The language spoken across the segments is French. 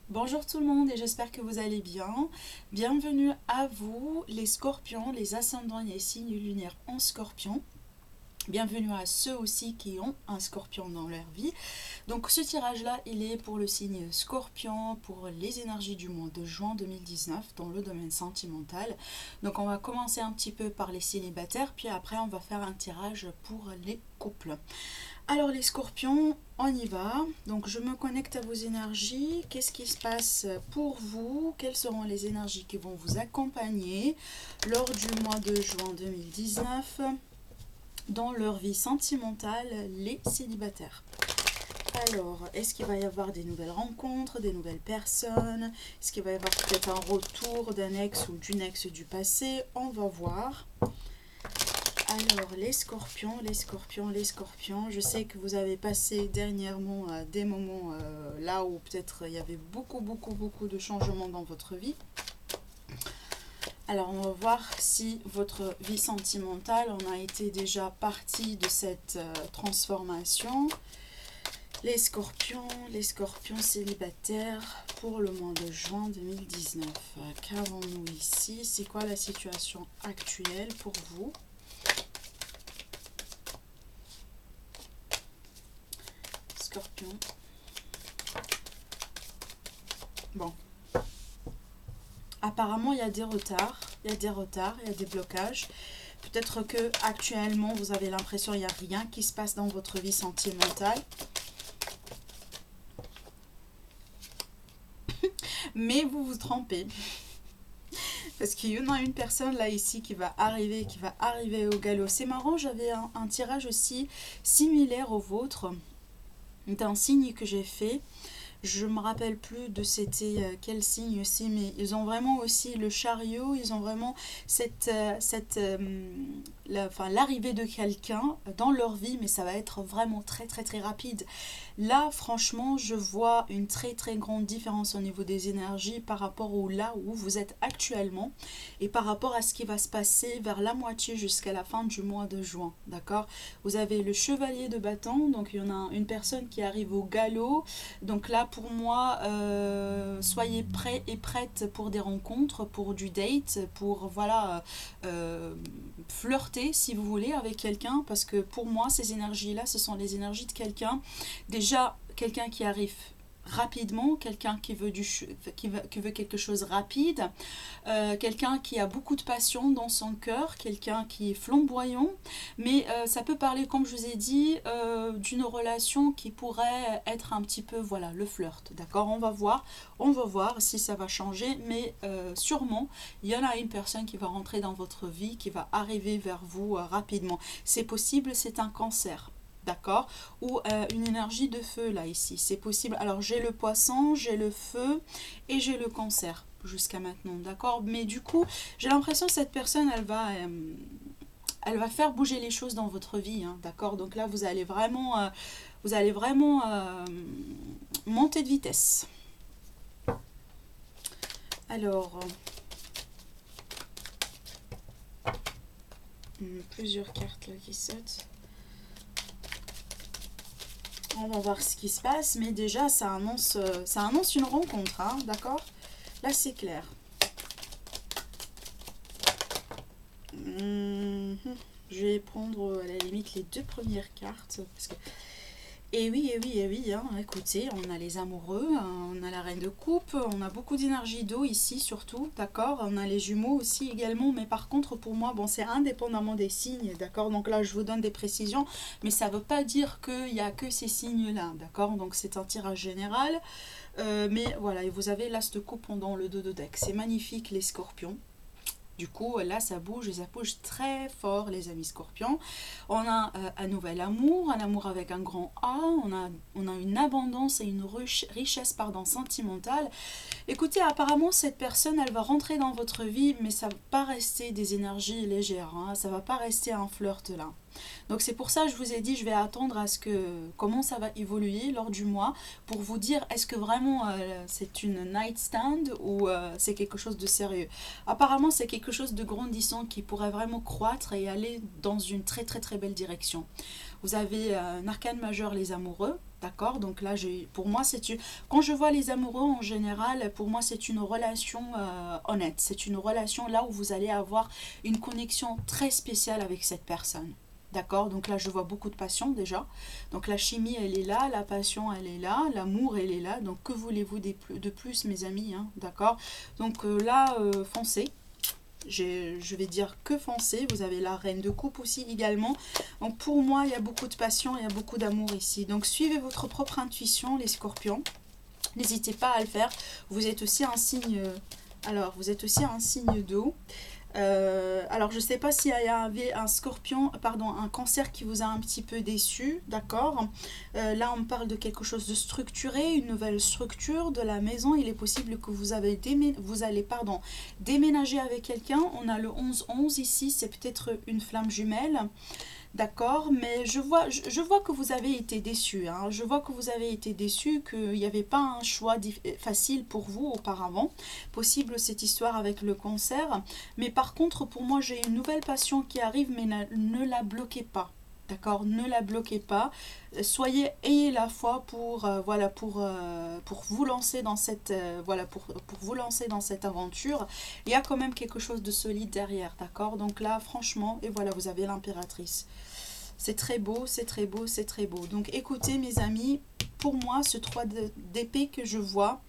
Bonjour tout le monde et j'espère que vous allez bien. Bienvenue à vous les scorpions, les ascendants et les signes lunaires en scorpion. Bienvenue à ceux aussi qui ont un scorpion dans leur vie. Donc ce tirage-là, il est pour le signe scorpion, pour les énergies du mois de juin 2019 dans le domaine sentimental. Donc on va commencer un petit peu par les célibataires, puis après on va faire un tirage pour les couples. Alors les scorpions, on y va. Donc je me connecte à vos énergies. Qu'est-ce qui se passe pour vous? Quelles seront les énergies qui vont vous accompagner lors du mois de juin 2019 dans leur vie sentimentale, les célibataires? Alors, est-ce qu'il va y avoir des nouvelles rencontres, des nouvelles personnes? Est-ce qu'il va y avoir peut-être un retour d'un ex ou d'une ex du passé? On va voir. Alors, les scorpions, les scorpions, les scorpions, je sais que vous avez passé dernièrement des moments là où peut-être il y avait beaucoup de changements dans votre vie. Alors, on va voir si votre vie sentimentale en a été déjà partie de cette transformation. Les scorpions célibataires pour le mois de juin 2019. Qu'avons-nous ici? C'est quoi la situation actuelle pour vous? Scorpion. Bon. Apparemment, il y a des retards, il y a des blocages. Peut-être que actuellement, vous avez l'impression qu'il n'y a rien qui se passe dans votre vie sentimentale. Mais vous vous trompez. Parce qu'il y en a une personne là ici qui va arriver au galop. C'est marrant, j'avais un tirage aussi similaire au vôtre, d'un signe que j'ai fait. Je me rappelle plus de c'était quel signe aussi, mais ils ont vraiment aussi le chariot, ils ont vraiment l'arrivée de quelqu'un dans leur vie, mais ça va être vraiment très rapide. Là, franchement, je vois une très grande différence au niveau des énergies par rapport au là où vous êtes actuellement et par rapport à ce qui va se passer vers la moitié jusqu'à la fin du mois de juin, d'accord? Vous avez le chevalier de bâton, donc il y en a une personne qui arrive au galop. Donc là, pour moi, soyez prêts et prêtes pour des rencontres, pour du date, pour voilà, flirter si vous voulez avec quelqu'un, parce que pour moi, ces énergies-là, ce sont les énergies de quelqu'un, déjà quelqu'un qui arrive rapidement, quelqu'un qui veut quelque chose rapide, quelqu'un qui a beaucoup de passion dans son cœur, quelqu'un qui est flamboyant, mais ça peut parler, comme je vous ai dit, d'une relation qui pourrait être un petit peu, voilà, le flirt, d'accord? On va voir si ça va changer, mais sûrement, il y en a une personne qui va rentrer dans votre vie, qui va arriver vers vous rapidement. C'est possible, c'est un cancer. D'accord? Ou une énergie de feu là ici, c'est possible. Alors j'ai le poisson, j'ai le feu et j'ai le cancer jusqu'à maintenant, d'accord? Mais du coup, j'ai l'impression que cette personne, elle va faire bouger les choses dans votre vie, hein, d'accord? Donc là, vous allez vraiment monter de vitesse. Alors, plusieurs cartes là qui sautent. On va voir ce qui se passe, mais déjà, ça annonce une rencontre, hein, d'accord? Là, c'est clair. Je vais prendre à la limite les deux premières cartes. Parce que... et oui, hein, écoutez, on a les amoureux, on a la reine de coupe, on a beaucoup d'énergie d'eau ici surtout, d'accord? On a les jumeaux aussi également, mais par contre pour moi, bon, c'est indépendamment des signes, d'accord? Donc là, je vous donne des précisions, mais ça ne veut pas dire qu'il n'y a que ces signes-là, d'accord? Donc c'est un tirage général, mais voilà, et vous avez l'as de coupe dans le dos de deck. C'est magnifique les scorpions. Du coup, là, ça bouge et ça bouge très fort, les amis scorpions. On a un nouvel amour, un amour avec un grand A. On a une abondance et une richesse sentimentale. Écoutez, apparemment, cette personne, elle va rentrer dans votre vie, mais ça ne va pas rester des énergies légères. Hein, ça ne va pas rester un flirt là. Donc c'est pour ça que je vous ai dit, je vais attendre à ce que comment ça va évoluer lors du mois pour vous dire est-ce que vraiment c'est une nightstand ou c'est quelque chose de sérieux. Apparemment c'est quelque chose de grandissant qui pourrait vraiment croître et aller dans une très belle direction. Vous avez un arcane majeur, les amoureux, D'accord, donc là, pour moi, quand je vois les amoureux en général, pour moi, c'est une relation honnête. C'est une relation là où vous allez avoir une connexion très spéciale avec cette personne. D'accord, donc là, je vois beaucoup de passion déjà. Donc la chimie, elle est là, la passion, elle est là, l'amour, elle est là. Donc que voulez-vous de plus, mes amis, hein, d'accord. Donc là, foncez. Je vais dire que foncez. Vous avez la reine de coupe aussi également. Donc pour moi, il y a beaucoup de passion, il y a beaucoup d'amour ici. Donc suivez votre propre intuition, les scorpions. N'hésitez pas à le faire. Vous êtes aussi un signe... alors, vous êtes aussi un signe d'eau. Alors, je ne sais pas s'il y avait un scorpion, pardon, un cancer qui vous a un petit peu déçu, d'accord. Là, on parle de quelque chose de structuré, une nouvelle structure de la maison. Il est possible que vous allez déménager avec quelqu'un. On a le 11-11 ici, c'est peut-être une flamme jumelle. D'accord, mais je vois que vous avez été déçu, hein. Je vois que vous avez été déçu, qu'il n'y avait pas un choix facile pour vous auparavant. Possible cette histoire avec le cancer. Mais par contre, pour moi, j'ai une nouvelle passion qui arrive, mais ne la bloquez pas. D'accord, ne la bloquez pas. Ayez la foi pour vous lancer dans cette pour vous lancer dans cette aventure. Il y a quand même quelque chose de solide derrière, d'accord. Donc là, franchement, et voilà, vous avez l'impératrice. C'est très beau, c'est très beau, c'est très beau. Donc écoutez, mes amis, pour moi, ce 3 d'épée que je vois,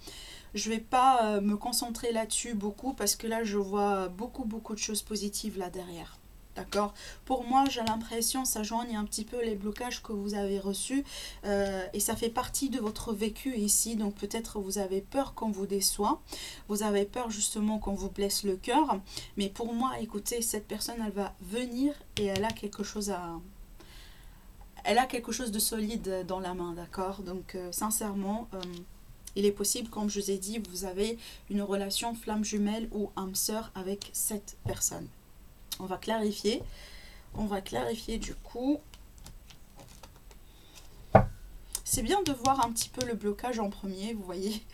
je vais pas me concentrer là-dessus beaucoup parce que là, je vois beaucoup de choses positives là derrière. D'accord. Pour moi, j'ai l'impression, ça joigne un petit peu les blocages que vous avez reçus et ça fait partie de votre vécu ici. Donc peut-être vous avez peur qu'on vous déçoit, vous avez peur justement qu'on vous blesse le cœur. Mais pour moi, écoutez, cette personne, elle va venir et elle a quelque chose de solide dans la main, d'accord. Donc sincèrement, il est possible, comme je vous ai dit, vous avez une relation flamme jumelle ou âme sœur avec cette personne. On va clarifier du coup. C'est bien de voir un petit peu le blocage en premier, vous voyez,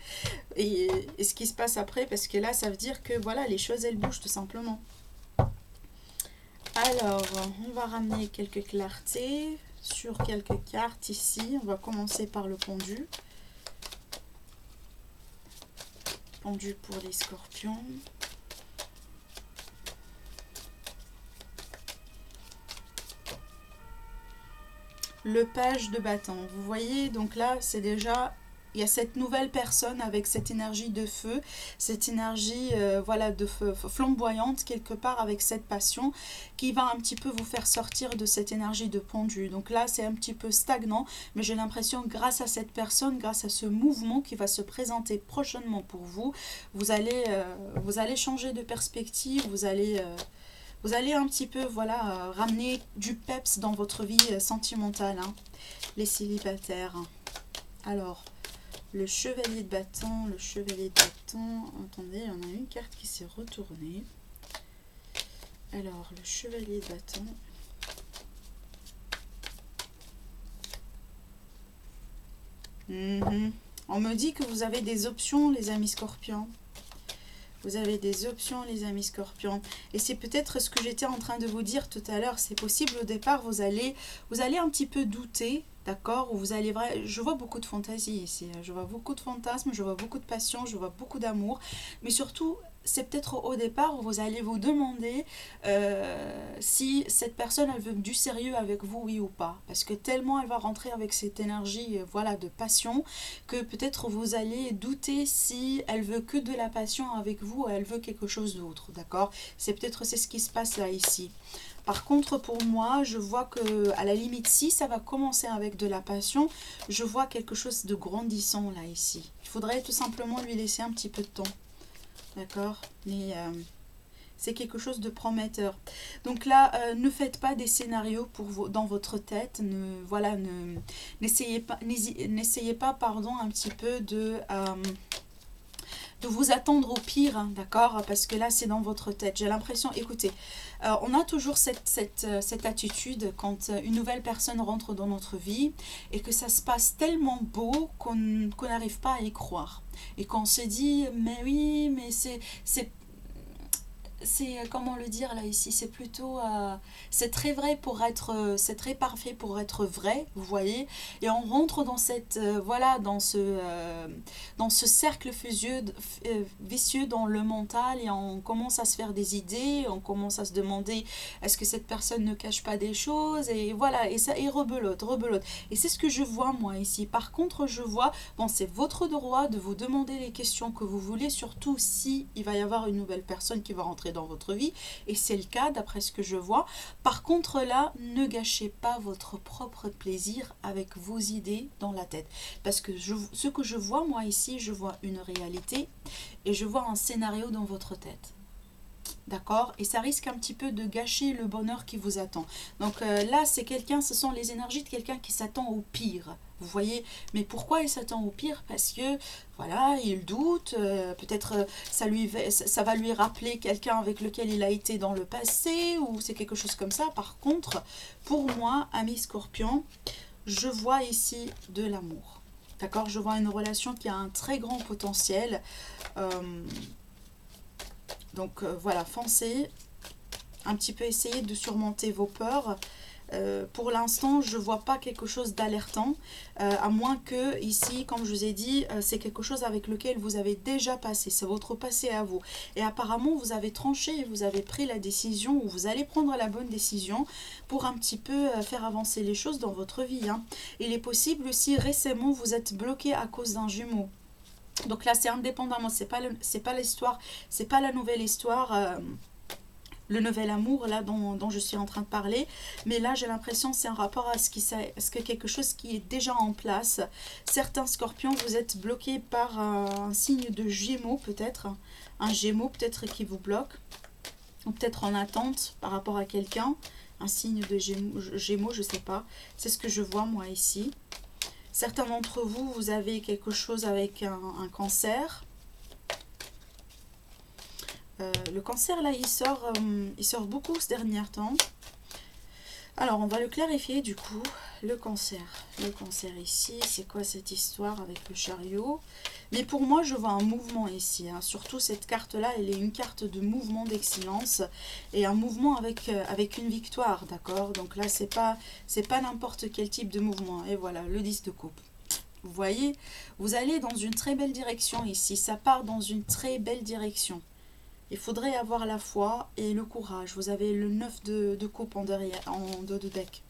et ce qui se passe après, parce que là, ça veut dire que voilà, les choses, elles bougent tout simplement. Alors, on va ramener quelques clartés sur quelques cartes ici. On va commencer par le pendu. Pendu pour les scorpions. Le page de bâton. Vous voyez, donc là, c'est déjà... Il y a cette nouvelle personne avec cette énergie de feu, cette énergie de feu flamboyante quelque part avec cette passion qui va un petit peu vous faire sortir de cette énergie de pendu. Donc là, c'est un petit peu stagnant, mais j'ai l'impression grâce à cette personne, grâce à ce mouvement qui va se présenter prochainement pour vous, vous allez changer de perspective, vous allez un petit peu ramener du peps dans votre vie sentimentale, hein, les célibataires. Alors, le chevalier de bâton, attendez, il y en a une carte qui s'est retournée. Alors, le chevalier de bâton. On me dit que vous avez des options, les amis scorpions. Vous avez des options, les amis scorpions. Et c'est peut-être ce que j'étais en train de vous dire tout à l'heure. C'est possible au départ, vous allez un petit peu douter, d'accord. Je vois beaucoup de fantaisie ici. Je vois beaucoup de fantasmes, je vois beaucoup de passion, je vois beaucoup d'amour. Mais surtout, c'est peut-être au départ où vous allez vous demander si cette personne, elle veut du sérieux avec vous, oui ou pas. Parce que tellement elle va rentrer avec cette énergie de passion, que peut-être vous allez douter si elle veut que de la passion avec vous ou elle veut quelque chose d'autre, d'accord. C'est ce qui se passe là, ici. Par contre, pour moi, je vois que à la limite, si ça va commencer avec de la passion, je vois quelque chose de grandissant là, ici. Il faudrait tout simplement lui laisser un petit peu de temps. D'accord, mais c'est quelque chose de prometteur. Donc là, ne faites pas des scénarios dans votre tête. N'essayez pas, un petit peu de vous attendre au pire, hein, d'accord. Parce que là, c'est dans votre tête. J'ai l'impression, écoutez, on a toujours cette attitude quand une nouvelle personne rentre dans notre vie et que ça se passe tellement beau qu'on n'arrive pas à y croire. Et qu'on se dit, mais oui, mais comment le dire là ici, c'est plutôt, c'est très vrai pour être, c'est très parfait pour être vrai, vous voyez, et on rentre dans cette, voilà, dans ce cercle vicieux dans le mental et on commence à se faire des idées, on commence à se demander est-ce que cette personne ne cache pas des choses, et voilà, et ça, et rebelote, rebelote, et c'est ce que je vois moi ici. Par contre, je vois, bon, c'est votre droit de vous demander les questions que vous voulez, surtout si il va y avoir une nouvelle personne qui va rentrer dans votre vie, et c'est le cas d'après ce que je vois. Par contre là, ne gâchez pas votre propre plaisir avec vos idées dans la tête, parce que ce que je vois moi ici, je vois une réalité et je vois un scénario dans votre tête. D'accord? Et ça risque un petit peu de gâcher le bonheur qui vous attend. Donc là, c'est quelqu'un, ce sont les énergies de quelqu'un qui s'attend au pire. Vous voyez? Mais pourquoi il s'attend au pire? Parce que, voilà, il doute, peut-être ça va lui rappeler quelqu'un avec lequel il a été dans le passé, ou c'est quelque chose comme ça. Par contre, pour moi, ami Scorpion, je vois ici de l'amour. D'accord? Je vois une relation qui a un très grand potentiel. Euh, voilà, foncez, un petit peu essayez de surmonter vos peurs. Pour l'instant, je ne vois pas quelque chose d'alertant, à moins que ici, comme je vous ai dit, c'est quelque chose avec lequel vous avez déjà passé, c'est votre passé à vous. Et apparemment, vous avez tranché et vous avez pris la décision, ou vous allez prendre la bonne décision pour un petit peu faire avancer les choses dans votre vie. Hein. Il est possible aussi, récemment, vous êtes bloqué à cause d'un jumeau. Donc là, c'est indépendamment, c'est pas l'histoire, c'est pas la nouvelle histoire, le nouvel amour là dont je suis en train de parler, mais là j'ai l'impression que c'est un rapport à ce que quelque chose qui est déjà en place. Certains scorpions, vous êtes bloqués par un signe de Gémeaux peut-être, un Gémeaux peut-être qui vous bloque, ou peut-être en attente par rapport à quelqu'un, un signe de Gémeaux, je sais pas, c'est ce que je vois moi ici. Certains d'entre vous, vous avez quelque chose avec un cancer. Le cancer, là, il sort beaucoup ce dernier temps. Alors, on va le clarifier, du coup. Le cancer ici, c'est quoi cette histoire avec le chariot? Mais pour moi, je vois un mouvement ici. Hein. Surtout, cette carte-là, elle est une carte de mouvement d'excellence. Et un mouvement avec une victoire, d'accord? Donc là, c'est pas n'importe quel type de mouvement. Et voilà, le 10 de coupe. Vous voyez, vous allez dans une très belle direction ici. Ça part dans une très belle direction. Il faudrait avoir la foi et le courage. Vous avez le 9 de coupe en dos de deck.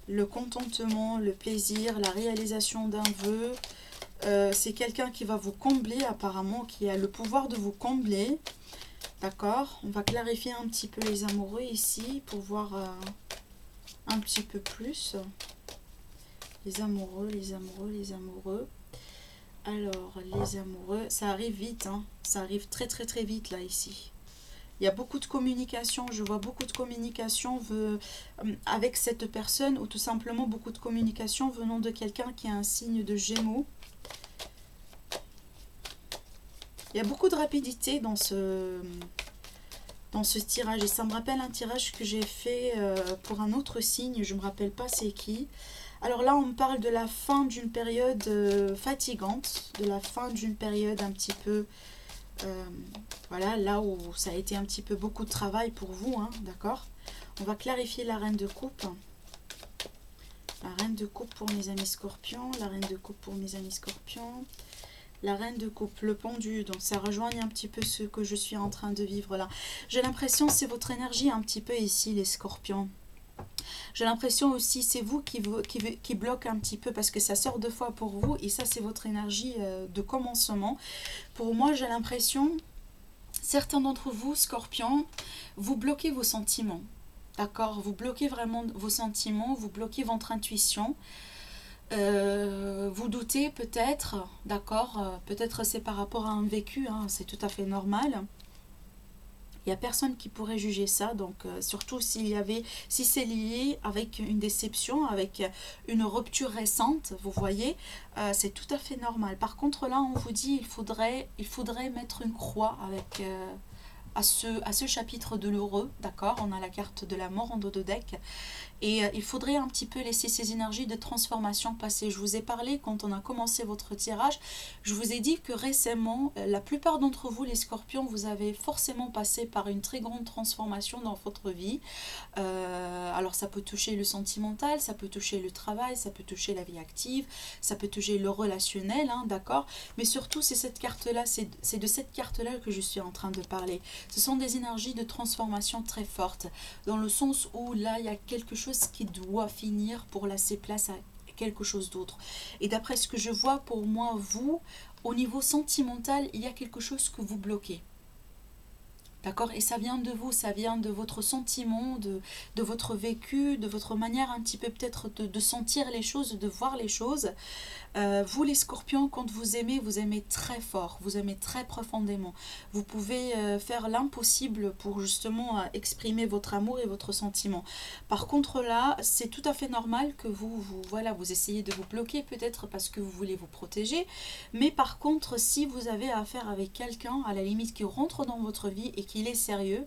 Le contentement, le plaisir, la réalisation d'un vœu. C'est quelqu'un qui va vous combler apparemment, qui a le pouvoir de vous combler. D'accord? On va clarifier un petit peu les amoureux ici pour voir un petit peu plus. Les amoureux, les amoureux, les amoureux. Alors, les amoureux, ça arrive vite, hein. Ça arrive très très très vite là ici. Il y a beaucoup de communication, je vois beaucoup de communication avec cette personne, ou tout simplement beaucoup de communication venant de quelqu'un qui a un signe de Gémeaux. Il y a beaucoup de rapidité dans ce tirage, et ça me rappelle un tirage que j'ai fait pour un autre signe, je ne me rappelle pas c'est qui. Alors là, on me parle de la fin d'une période fatigante, de la fin d'une période un petit peu, voilà, là où ça a été un petit peu beaucoup de travail pour vous, hein, d'accord? On va clarifier la reine de coupe. La reine de coupe pour mes amis scorpions, la reine de coupe pour mes amis scorpions. La reine de coupe, le pendu, donc ça rejoigne un petit peu ce que je suis en train de vivre là. J'ai l'impression que c'est votre énergie un petit peu ici, les scorpions. J'ai l'impression aussi c'est vous qui bloque un petit peu parce que ça sort deux fois pour vous et ça c'est votre énergie de commencement. Pour moi j'ai l'impression, certains d'entre vous scorpions, vous bloquez vos sentiments. D'accord? Vous bloquez vraiment vos sentiments, vous bloquez votre intuition. Vous doutez peut-être, d'accord? Peut-être c'est par rapport à un vécu, hein, c'est tout à fait normal. Il n'y a personne qui pourrait juger ça, donc surtout si c'est lié avec une déception, avec une rupture récente, vous voyez, c'est tout à fait normal. Par contre là, on vous dit il faudrait mettre une croix à ce chapitre douloureux, d'accord? On a la carte de la mort en dos de deck. Et il faudrait un petit peu laisser ces énergies de transformation passer. Je vous ai parlé quand on a commencé votre tirage, je vous ai dit que récemment, la plupart d'entre vous, les scorpions, vous avez forcément passé par une très grande transformation dans votre vie. Alors ça peut toucher le sentimental, ça peut toucher le travail, ça peut toucher la vie active, ça peut toucher le relationnel, hein, d'accord? Mais surtout, c'est cette carte-là, c'est de cette carte-là que je suis en train de parler. Ce sont des énergies de transformation très fortes, dans le sens où là, il y a quelque chose qui doit finir pour laisser place à quelque chose d'autre. Et d'après ce que je vois, pour moi, vous, au niveau sentimental, il y a quelque chose que vous bloquez. D'accord? Et ça vient de vous, ça vient de votre sentiment, de votre vécu, de votre manière un petit peu peut-être de sentir les choses, de voir les choses. Vous les scorpions, quand vous aimez très fort, vous aimez très profondément. Vous pouvez faire l'impossible pour justement exprimer votre amour et votre sentiment. Par contre là, c'est tout à fait normal que voilà, vous essayez de vous bloquer peut-être parce que vous voulez vous protéger. Mais par contre, si vous avez affaire avec quelqu'un, à la limite, qui rentre dans votre vie et qu'il est sérieux,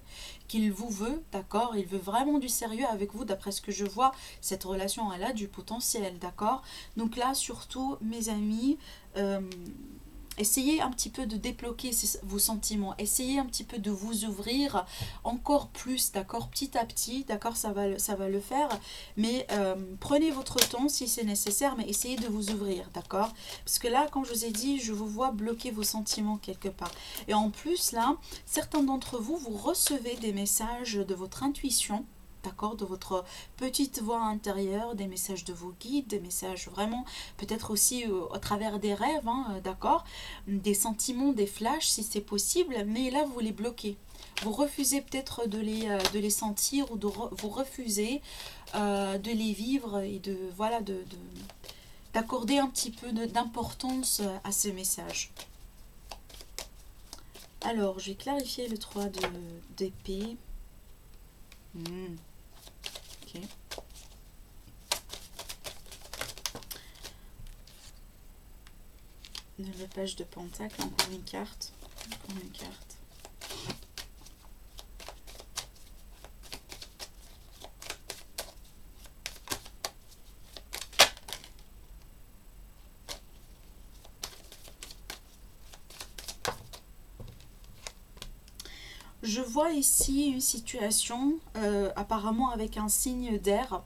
qu'il vous veut, d'accord, il veut vraiment du sérieux avec vous, d'après ce que je vois, cette relation, elle a du potentiel, d'accord. Donc là, surtout, mes amis, essayez un petit peu de débloquer vos sentiments, essayez un petit peu de vous ouvrir encore plus, d'accord, petit à petit, d'accord, ça va le faire, mais prenez votre temps si c'est nécessaire, mais essayez de vous ouvrir, d'accord, parce que là, comme je vous ai dit, je vous vois bloquer vos sentiments quelque part, et en plus là, certains d'entre vous, vous recevez des messages de votre intuition, d'accord, de votre petite voix intérieure, des messages de vos guides, des messages vraiment, peut-être aussi à travers des rêves, hein, d'accord, des sentiments, des flashs si c'est possible, mais là vous les bloquez. Vous refusez peut-être de les sentir ou vous refusez de les vivre et de voilà d'accorder un petit peu d'importance à ces messages. Alors, je vais clarifier le 3 d'épée. Ok. Le page de pentacle, encore une carte. Encore une carte. Je vois ici une situation apparemment avec un signe d'air.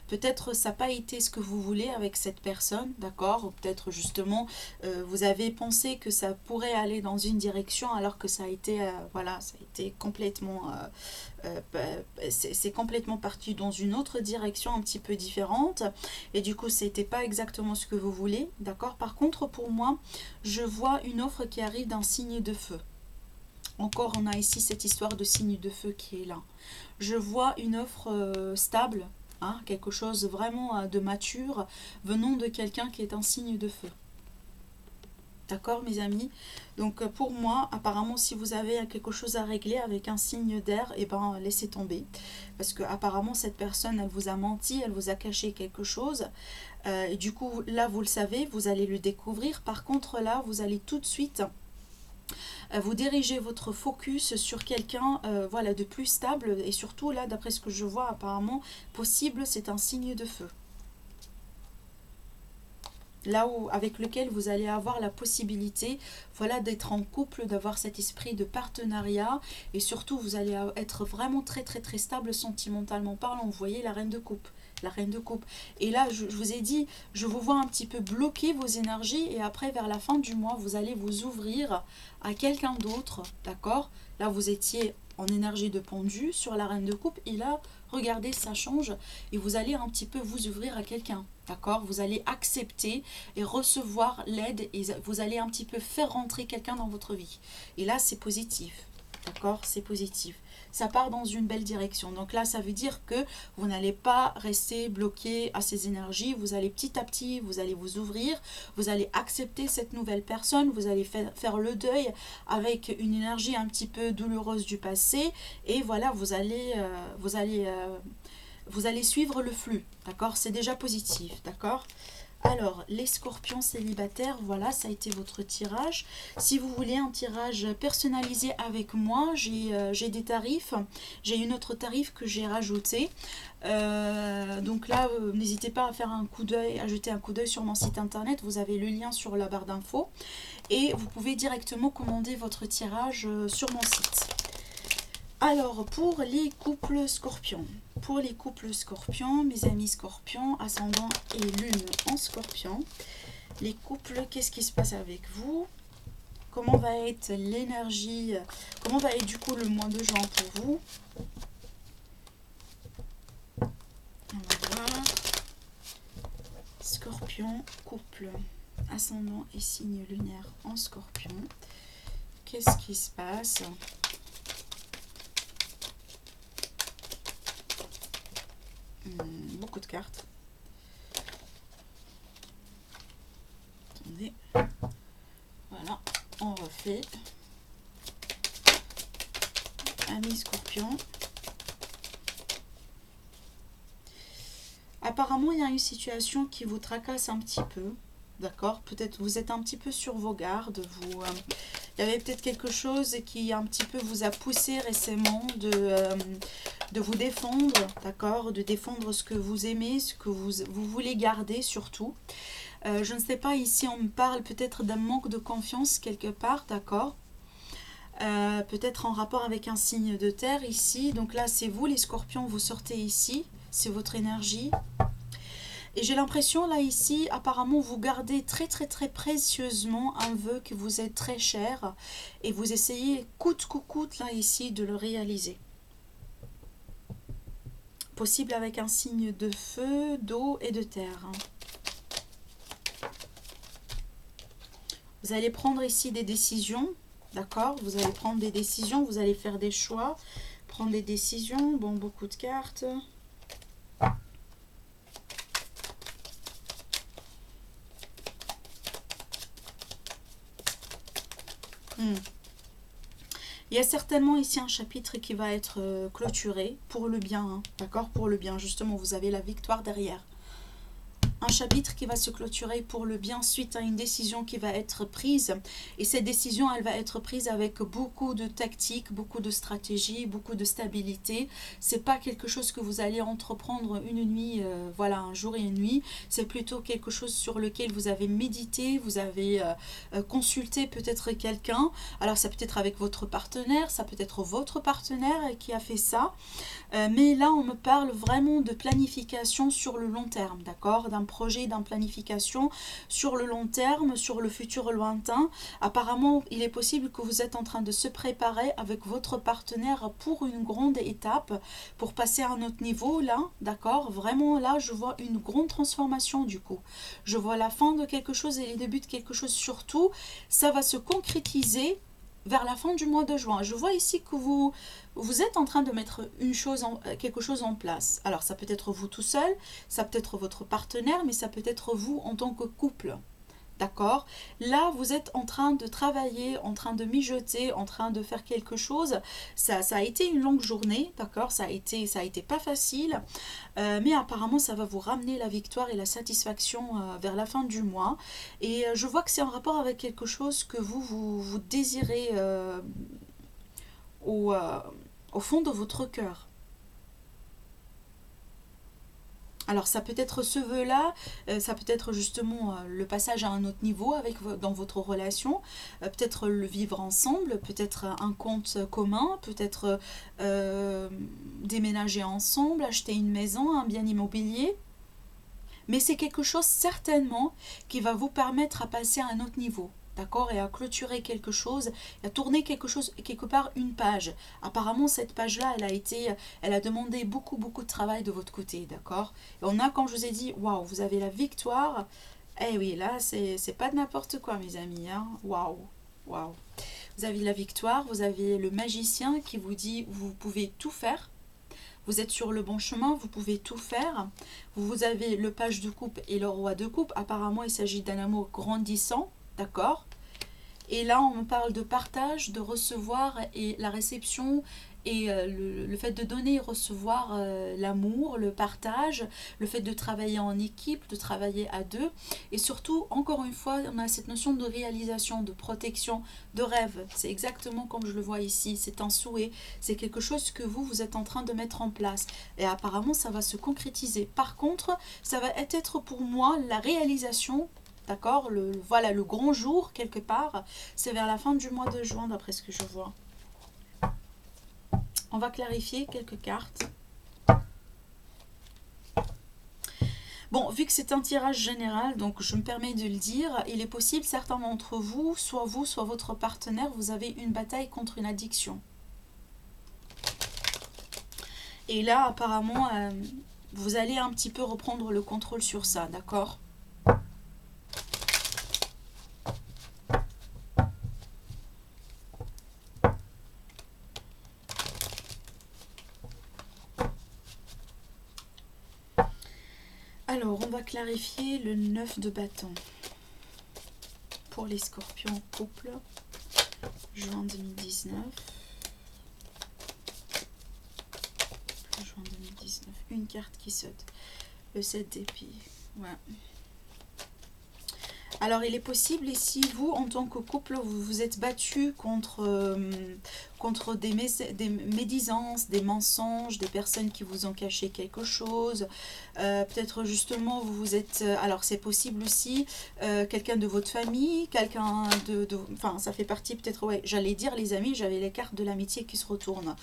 Peut-être ça n'a pas été ce que vous voulez avec cette personne, d'accord? Ou peut-être justement vous avez pensé que ça pourrait aller dans une direction alors que ça a été, voilà, ça a été complètement, c'est complètement parti dans une autre direction un petit peu différente. Et du coup, c'était pas exactement ce que vous voulez, d'accord? Par contre, pour moi, je vois une offre qui arrive d'un signe de feu. Encore, on a ici cette histoire de signe de feu qui est là. Je vois une offre stable, hein, quelque chose vraiment de mature, venant de quelqu'un qui est un signe de feu. D'accord, mes amis? Donc, pour moi, apparemment, si vous avez quelque chose à régler avec un signe d'air, eh ben, laissez tomber. Parce que apparemment, cette personne, elle vous a menti, elle vous a caché quelque chose. Et du coup, là, vous le savez, vous allez le découvrir. Par contre, là, vous allez tout de suite vous dirigez votre focus sur quelqu'un voilà, de plus stable et surtout là d'après ce que je vois apparemment possible c'est un signe de feu là où avec lequel vous allez avoir la possibilité voilà d'être en couple, d'avoir cet esprit de partenariat et surtout vous allez être vraiment très très très stable sentimentalement parlant. Vous voyez la reine de coupe, la reine de coupe. Et là, je vous ai dit, je vous vois un petit peu bloquer vos énergies et après, vers la fin du mois, vous allez vous ouvrir à quelqu'un d'autre, d'accord? Là, vous étiez en énergie de pendu sur la reine de coupe et là, regardez, ça change et vous allez un petit peu vous ouvrir à quelqu'un, d'accord? Vous allez accepter et recevoir l'aide et vous allez un petit peu faire rentrer quelqu'un dans votre vie. Et là, c'est positif, d'accord? C'est positif. Ça part dans une belle direction. Donc là, ça veut dire que vous n'allez pas rester bloqué à ces énergies. Vous allez petit à petit, vous allez vous ouvrir. Vous allez accepter cette nouvelle personne. Vous allez faire le deuil avec une énergie un petit peu douloureuse du passé. Et voilà, vous allez suivre le flux. D'accord? C'est déjà positif. D'accord? Alors, les scorpions célibataires, voilà, ça a été votre tirage. Si vous voulez un tirage personnalisé avec moi, j'ai des tarifs. J'ai une autre tarif que j'ai rajouté. Donc là, n'hésitez pas à faire un coup d'œil, à jeter un coup d'œil sur mon site internet. Vous avez le lien sur la barre d'infos. Et vous pouvez directement commander votre tirage sur mon site. Alors, pour les couples scorpions. Pour les couples scorpions, mes amis scorpions, ascendant et lune en scorpion. Les couples, qu'est-ce qui se passe avec vous? Comment va être l'énergie? Comment va être du coup le mois de juin pour vous? On va voir. Scorpion, couple, ascendant et signe lunaire en scorpion. Qu'est-ce qui se passe? Beaucoup de cartes. Attendez. Voilà, on refait. Amis scorpion. Apparemment, il y a une situation qui vous tracasse un petit peu. D'accord? Peut-être vous êtes un petit peu sur vos gardes. Il y avait peut-être quelque chose qui un petit peu vous a poussé récemment de vous défendre, d'accord, de défendre ce que vous aimez, ce que vous voulez garder surtout. Je ne sais pas, ici on me parle peut-être d'un manque de confiance quelque part, d'accord, peut-être en rapport avec un signe de terre ici. Donc là c'est vous les scorpions, vous sortez ici, c'est votre énergie. Et j'ai l'impression là ici, apparemment vous gardez très précieusement un vœu qui vous est très cher et vous essayez coûte que coûte là ici de le réaliser. Possible avec un signe de feu, d'eau et de terre. Vous allez prendre ici des décisions, d'accord? Vous allez prendre des décisions, vous allez faire des choix, prendre des décisions. Bon, beaucoup de cartes. Il y a certainement ici un chapitre qui va être clôturé pour le bien, hein, d'accord? Pour le bien, justement, vous avez la victoire derrière. Un chapitre qui va se clôturer pour le bien suite à une décision qui va être prise. Et cette décision, elle va être prise avec beaucoup de tactique, beaucoup de stratégie, beaucoup de stabilité. C'est pas quelque chose que vous allez entreprendre une nuit, voilà, un jour et une nuit. C'est plutôt quelque chose sur lequel vous avez médité, vous avez consulté peut-être quelqu'un. Alors ça peut être avec votre partenaire, ça peut être votre partenaire qui a fait ça. Mais là, on me parle vraiment de planification sur le long terme, d'accord? D'un projet, d'une planification sur le long terme, sur le futur lointain. Apparemment, il est possible que vous êtes en train de se préparer avec votre partenaire pour une grande étape, pour passer à un autre niveau, là, d'accord? Vraiment, là, je vois une grande transformation du coup. Je vois la fin de quelque chose et les débuts de quelque chose surtout. Ça va se concrétiser vers la fin du mois de juin. Je vois ici que vous êtes en train de mettre quelque chose en place. Alors ça peut être vous tout seul, ça peut être votre partenaire, mais ça peut être vous en tant que couple. D'accord? Là, vous êtes en train de travailler, en train de mijoter, en train de faire quelque chose. Ça a été une longue journée, d'accord? Ça a été pas facile, mais apparemment, ça va vous ramener la victoire et la satisfaction vers la fin du mois. Et je vois que c'est en rapport avec quelque chose que vous désirez au fond de votre cœur. Alors ça peut être ce vœu-là, ça peut être justement le passage à un autre niveau dans votre relation, peut-être le vivre ensemble, peut-être un compte commun, peut-être déménager ensemble, acheter une maison, un bien immobilier. Mais c'est quelque chose certainement qui va vous permettre à passer à un autre niveau. D'accord, et à clôturer quelque chose, à tourner quelque chose, quelque part une page. Apparemment, cette page-là, elle a demandé beaucoup de travail de votre côté, d'accord. Et on a, quand je vous ai dit, waouh, vous avez la victoire. Eh oui, là, c'est pas de n'importe quoi, mes amis, hein. Waouh. Vous avez la victoire, vous avez le magicien qui vous dit, vous pouvez tout faire. Vous êtes sur le bon chemin, vous pouvez tout faire. Vous avez le page de coupe et le roi de coupe. Apparemment, il s'agit d'un amour grandissant. D'accord? Et là, on me parle de partage, de recevoir et la réception Et le fait de donner et recevoir l'amour, le partage, le fait de travailler en équipe, de travailler à deux. Et surtout, encore une fois, on a cette notion de réalisation, de protection, de rêve. C'est exactement comme je le vois ici. C'est un souhait. C'est quelque chose que vous êtes en train de mettre en place. Et apparemment, ça va se concrétiser. Par contre, ça va être pour moi la réalisation. D'accord, voilà le grand jour quelque part. C'est vers la fin du mois de juin, d'après ce que je vois. On va clarifier quelques cartes. Bon, vu que c'est un tirage général, donc je me permets de le dire, il est possible, certains d'entre vous, soit votre partenaire, vous avez une bataille contre une addiction. Et là, apparemment, vous allez un petit peu reprendre le contrôle sur ça, d'accord ? Alors, on va clarifier le 9 de bâton pour les scorpions couple, juin 2019. Juin 2019, une carte qui saute, le 7 d'épée. Ouais. Alors, il est possible ici, vous, en tant que couple, vous vous êtes battu contre des médisances, des mensonges, des personnes qui vous ont caché quelque chose. Peut-être justement, vous vous êtes... alors, c'est possible aussi, quelqu'un de votre famille, quelqu'un enfin, ça fait partie peut-être, ouais, j'allais dire les amis, j'avais les cartes de l'amitié qui se retournent.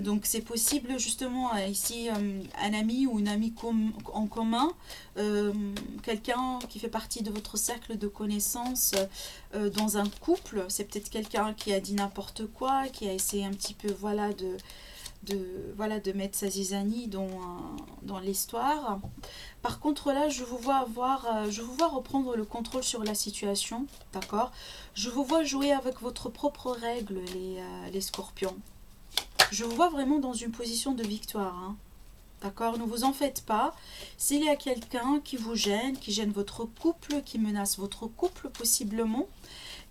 Donc, c'est possible justement, ici, un ami ou une amie en commun, quelqu'un qui fait partie de votre cercle de connaissances dans un couple. C'est peut-être quelqu'un qui a dit n'importe quoi, qui a essayé un petit peu voilà, de mettre sa zizanie dans l'histoire. Par contre là, je vous vois reprendre le contrôle sur la situation, d'accord. Je vous vois jouer avec votre propre règle, les scorpions. Je vous vois vraiment dans une position de victoire, hein. D'accord, ne vous en faites pas. S'il y a quelqu'un qui vous gêne, qui gêne votre couple, qui menace votre couple possiblement,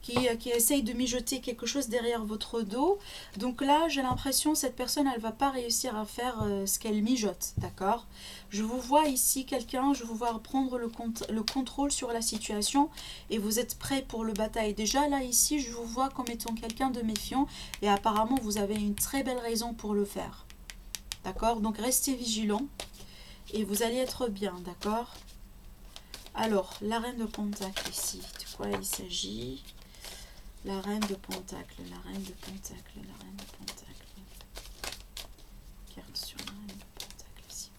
qui essaye de mijoter quelque chose derrière votre dos, donc là j'ai l'impression que cette personne elle va pas réussir à faire ce qu'elle mijote, d'accord. Je vous vois ici quelqu'un, je vous vois prendre le contrôle sur la situation et vous êtes prêt pour le bataille. Déjà là ici je vous vois comme étant quelqu'un de méfiant et apparemment vous avez une très belle raison pour le faire. D'accord, donc restez vigilants et vous allez être bien, d'accord. Alors, la reine de Pentacle ici, de quoi il s'agit? La reine de Pentacle, la reine de Pentacle, la reine de Pentacle. Carte sur la reine de Pentacle ici.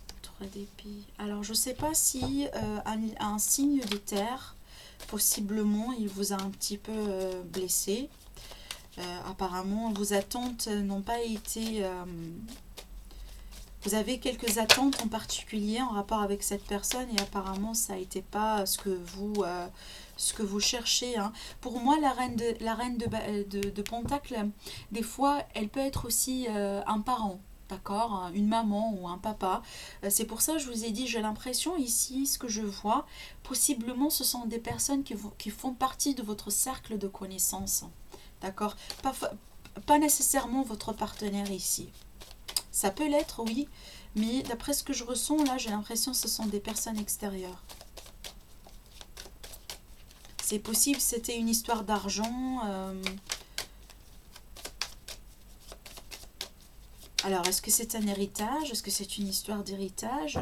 Alors, 3 d'épée. Alors, je ne sais pas si un signe de terre, possiblement, il vous a un petit peu blessé. Apparemment, vos attentes n'ont pas été... vous avez quelques attentes en particulier en rapport avec cette personne et apparemment, ça n'était pas ce que vous cherchez, hein. Pour moi, la reine de Pentacle, des fois, elle peut être aussi un parent. D'accord, une maman ou un papa. C'est pour ça que je vous ai dit, j'ai l'impression ici, ce que je vois, possiblement ce sont des personnes qui font partie de votre cercle de connaissances. D'accord, pas nécessairement votre partenaire ici. Ça peut l'être, oui, mais d'après ce que je ressens, là, j'ai l'impression que ce sont des personnes extérieures. C'est possible, c'était une histoire d'argent. Alors, est-ce que c'est un héritage? Est-ce que c'est une histoire d'héritage?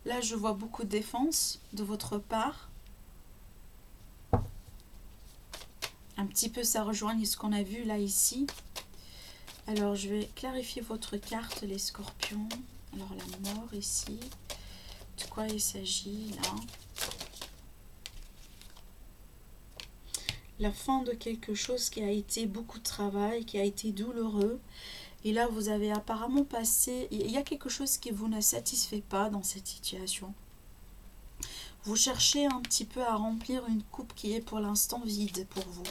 Là, je vois beaucoup de défense de votre part. Un petit peu, ça rejoigne ce qu'on a vu là, ici. Alors, je vais clarifier votre carte, les scorpions. Alors, la mort ici. De quoi il s'agit, là? La fin de quelque chose qui a été beaucoup de travail, qui a été douloureux. Et là, vous avez apparemment passé... Il y a quelque chose qui vous ne satisfait pas dans cette situation. Vous cherchez un petit peu à remplir une coupe qui est pour l'instant vide pour vous.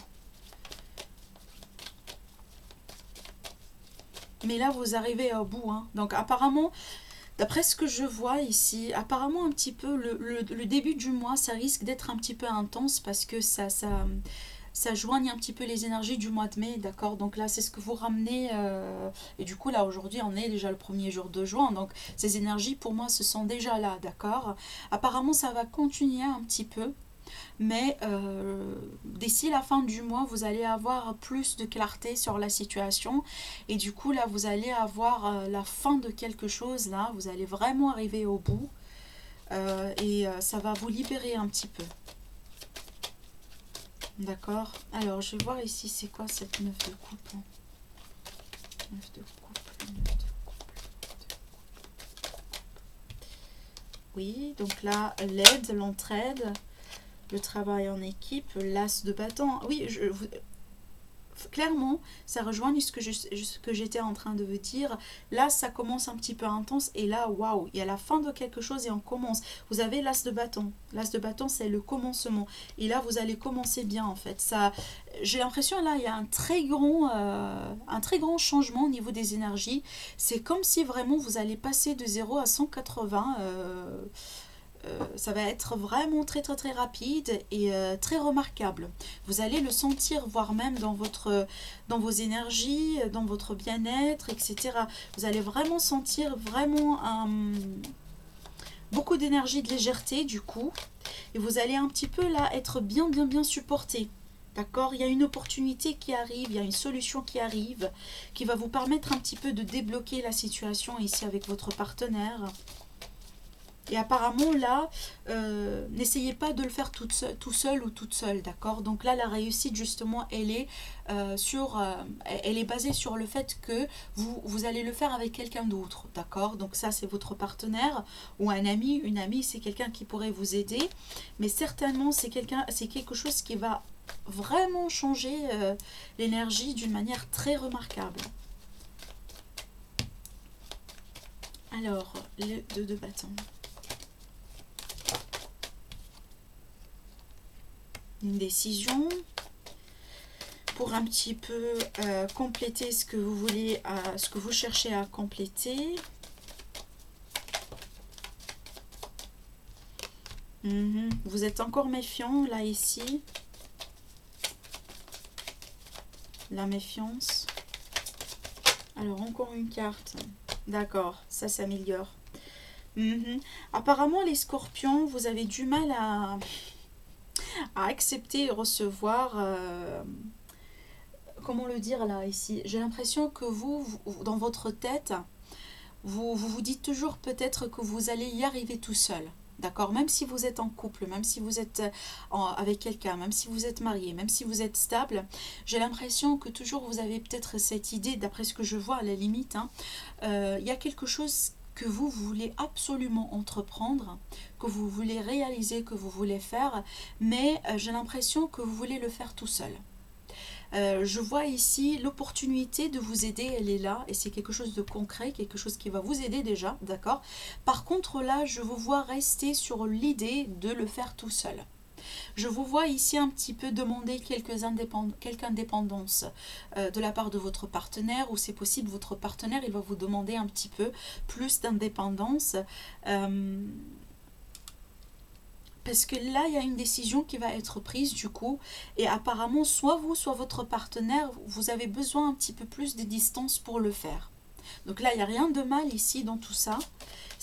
Mais là, vous arrivez au bout, hein. Donc, apparemment, d'après ce que je vois ici, apparemment, un petit peu, le début du mois, ça risque d'être un petit peu intense parce que ça joigne un petit peu les énergies du mois de mai, d'accord? Donc là, c'est ce que vous ramenez. Et du coup, là, aujourd'hui, on est déjà le premier jour de juin. Donc, ces énergies, pour moi, se sont déjà là, d'accord? Apparemment, ça va continuer un petit peu. Mais d'ici la fin du mois, vous allez avoir plus de clarté sur la situation. Et du coup, là, vous allez avoir la fin de quelque chose. Là, vous allez vraiment arriver au bout. Ça va vous libérer un petit peu. D'accord. Alors, je vais voir ici, c'est quoi cette 9 de coupe. 9 de coupe, 9 de coupe. Oui, donc là, l'aide, l'entraide, le travail en équipe, l'as de bâton. Oui, clairement, ça rejoint ce que j'étais en train de vous dire. Là, ça commence un petit peu intense et là, waouh, il y a la fin de quelque chose et on commence. Vous avez l'as de bâton. L'as de bâton, c'est le commencement. Et là, vous allez commencer bien en fait. Ça, j'ai l'impression là, il y a un très grand changement au niveau des énergies. C'est comme si vraiment vous allez passer de 0 à 180. Ça va être vraiment très très très rapide et très remarquable. Vous allez le sentir, voire même dans vos énergies, dans votre bien-être, etc. Vous allez vraiment sentir vraiment beaucoup d'énergie, de légèreté du coup. Et vous allez un petit peu là être bien supporté. D'accord? Il y a une opportunité qui arrive, il y a une solution qui arrive, qui va vous permettre un petit peu de débloquer la situation ici avec votre partenaire. Et apparemment là, n'essayez pas de le faire tout seul ou toute seule, d'accord? Donc là, la réussite justement, elle est elle est basée sur le fait que vous allez le faire avec quelqu'un d'autre, d'accord? Donc ça, c'est votre partenaire ou un ami, une amie, c'est quelqu'un qui pourrait vous aider, mais certainement c'est quelque chose qui va vraiment changer l'énergie d'une manière très remarquable. Alors, le 2 de bâton. Une décision pour un petit peu compléter ce que vous voulez, ce que vous cherchez à compléter. Vous êtes encore méfiant là ici. La méfiance. Alors encore une carte. D'accord, ça s'améliore. Apparemment les scorpions, vous avez du mal à accepter et recevoir, comment le dire là ici, j'ai l'impression que vous dans votre tête, vous dites toujours peut-être que vous allez y arriver tout seul, d'accord, même si vous êtes en couple, même si vous êtes avec quelqu'un, même si vous êtes marié, même si vous êtes stable, j'ai l'impression que toujours vous avez peut-être cette idée, d'après ce que je vois à la limite, il y a quelque chose que vous voulez absolument entreprendre, que vous voulez réaliser, que vous voulez faire, mais j'ai l'impression que vous voulez le faire tout seul. Je vois ici l'opportunité de vous aider, elle est là, et c'est quelque chose de concret, quelque chose qui va vous aider déjà, d'accord? Par contre là, je vous vois rester sur l'idée de le faire tout seul. Je vous vois ici un petit peu demander quelques indépendances de la part de votre partenaire, ou c'est possible votre partenaire il va vous demander un petit peu plus d'indépendance, parce que là il y a une décision qui va être prise du coup, et apparemment soit vous soit votre partenaire, vous avez besoin un petit peu plus de distance pour le faire. Donc là il n'y a rien de mal ici dans tout ça.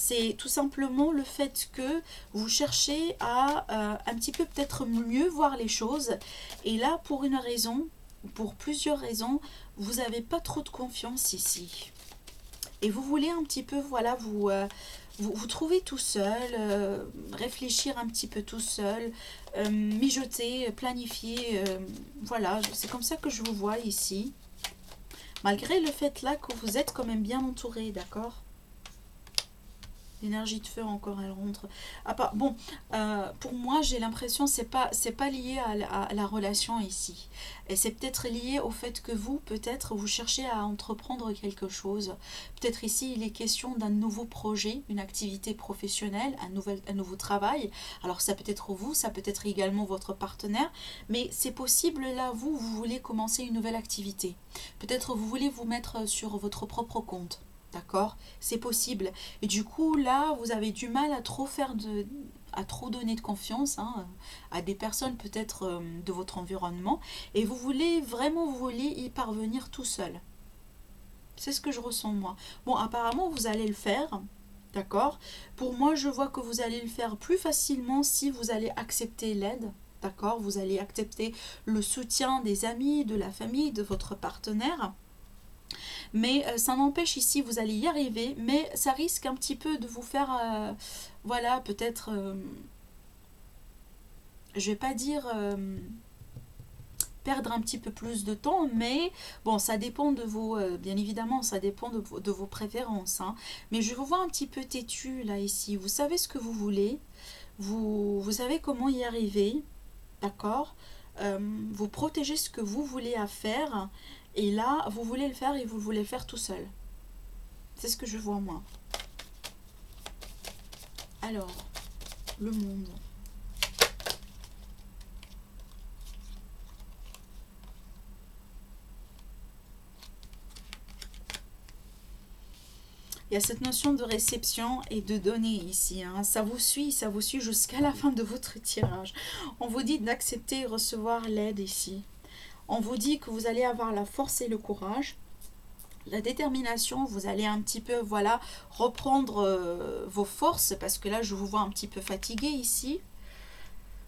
C'est tout simplement le fait que vous cherchez à un petit peu peut-être mieux voir les choses. Et là, pour une raison, pour plusieurs raisons, vous n'avez pas trop de confiance ici. Et vous voulez un petit peu, voilà, vous trouver tout seul, réfléchir un petit peu tout seul, mijoter, planifier. Voilà, c'est comme ça que je vous vois ici. Malgré le fait là que vous êtes quand même bien entouré, d'accord ? L'énergie de feu encore, elle rentre. Bon, pour moi, j'ai l'impression c'est pas lié à la relation ici. Et c'est peut-être lié au fait que vous, peut-être, vous cherchez à entreprendre quelque chose. Peut-être ici, il est question d'un nouveau projet, une activité professionnelle, un nouveau travail. Alors, ça peut être vous, ça peut être également votre partenaire. Mais c'est possible, là, vous voulez commencer une nouvelle activité. Peut-être vous voulez vous mettre sur votre propre compte. D'accord, c'est possible. Et du coup, là, vous avez du mal à trop faire à trop donner de confiance hein, à des personnes peut-être de votre environnement. Et vous voulez y parvenir tout seul. C'est ce que je ressens moi. Bon, apparemment, vous allez le faire. D'accord? Pour moi, je vois que vous allez le faire plus facilement si vous allez accepter l'aide. D'accord? Vous allez accepter le soutien des amis, de la famille, de votre partenaire. Mais ça n'empêche ici, vous allez y arriver. Mais ça risque un petit peu de vous faire, voilà, peut-être, je vais pas dire perdre un petit peu plus de temps, mais bon, ça dépend de vos, bien évidemment, ça dépend de vos préférences. Hein. Mais je vous vois un petit peu têtu là ici. Vous savez ce que vous voulez, vous savez comment y arriver, d'accord. Vous protégez ce que vous voulez à faire, et là, vous voulez le faire et vous voulez le faire tout seul. C'est ce que je vois moi. Alors, le monde. Il y a cette notion de réception et de donner ici. Hein. Ça vous suit jusqu'à la fin de votre tirage. On vous dit d'accepter et recevoir l'aide ici. On vous dit que vous allez avoir la force et le courage, la détermination. Vous allez un petit peu, voilà, reprendre vos forces, parce que là, je vous vois un petit peu fatigué ici.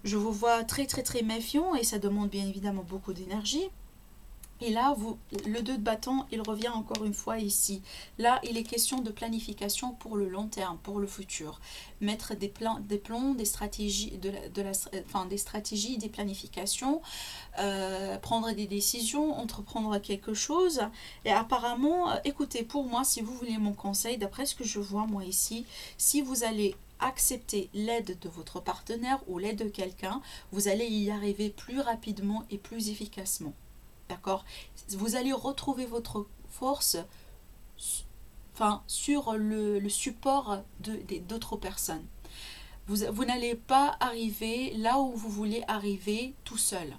Je vous vois très, très, très méfiant et ça demande bien évidemment beaucoup d'énergie. Et là, le 2 de bâton, il revient encore une fois ici. Là, il est question de planification pour le long terme, pour le futur. Mettre des plans, des stratégies, des stratégies, des planifications, prendre des décisions, entreprendre quelque chose. Et apparemment, écoutez, pour moi, si vous voulez mon conseil, d'après ce que je vois moi ici, si vous allez accepter l'aide de votre partenaire ou l'aide de quelqu'un, vous allez y arriver plus rapidement et plus efficacement. D'accord? Vous allez retrouver votre force sur le support d'autres personnes. Vous n'allez pas arriver là où vous voulez arriver tout seul.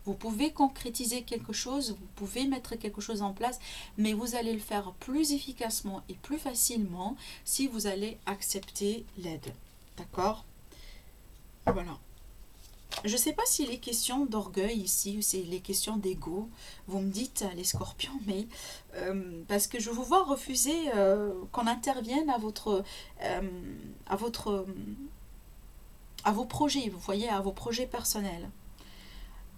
Vous pouvez concrétiser quelque chose, vous pouvez mettre quelque chose en place, mais vous allez le faire plus efficacement et plus facilement si vous allez accepter l'aide. D'accord? Voilà. Je ne sais pas s'il est question d'orgueil ici ou s'il est question d'ego. Vous me dites les scorpions, mais parce que je vous vois refuser qu'on intervienne à vos projets, vous voyez, à vos projets personnels.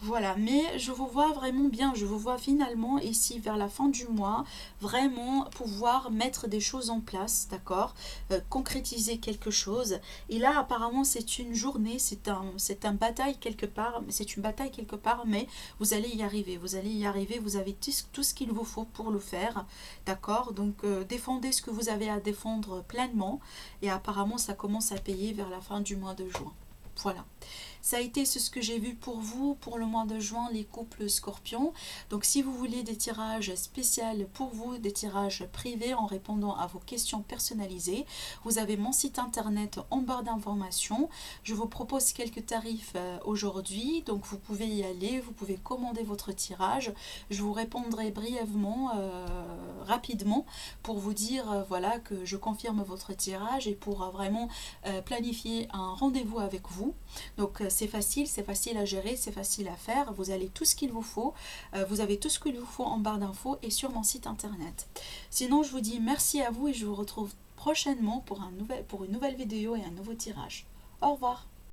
Voilà, mais je vous vois vraiment bien, je vous vois finalement ici vers la fin du mois, vraiment pouvoir mettre des choses en place, d'accord, concrétiser quelque chose. Et là apparemment c'est une journée, c'est une bataille quelque part, mais vous allez y arriver, vous avez tout ce qu'il vous faut pour le faire, d'accord. Donc défendez ce que vous avez à défendre pleinement, et apparemment ça commence à payer vers la fin du mois de juin. Voilà, ça a été ce que j'ai vu pour vous pour le mois de juin, les couples scorpions. Donc si vous voulez des tirages spéciaux pour vous, des tirages privés en répondant à vos questions personnalisées, vous avez mon site internet en barre d'informations. Je vous propose quelques tarifs aujourd'hui, donc vous pouvez y aller, vous pouvez commander votre tirage. Je vous répondrai brièvement, rapidement, pour vous dire voilà, que je confirme votre tirage et pour vraiment planifier un rendez-vous avec vous. Donc c'est facile à gérer, c'est facile à faire. Vous avez tout ce qu'il vous faut. Vous avez tout ce qu'il vous faut en barre d'infos et sur mon site internet. Sinon, je vous dis merci à vous et je vous retrouve prochainement pour une nouvelle vidéo et un nouveau tirage. Au revoir.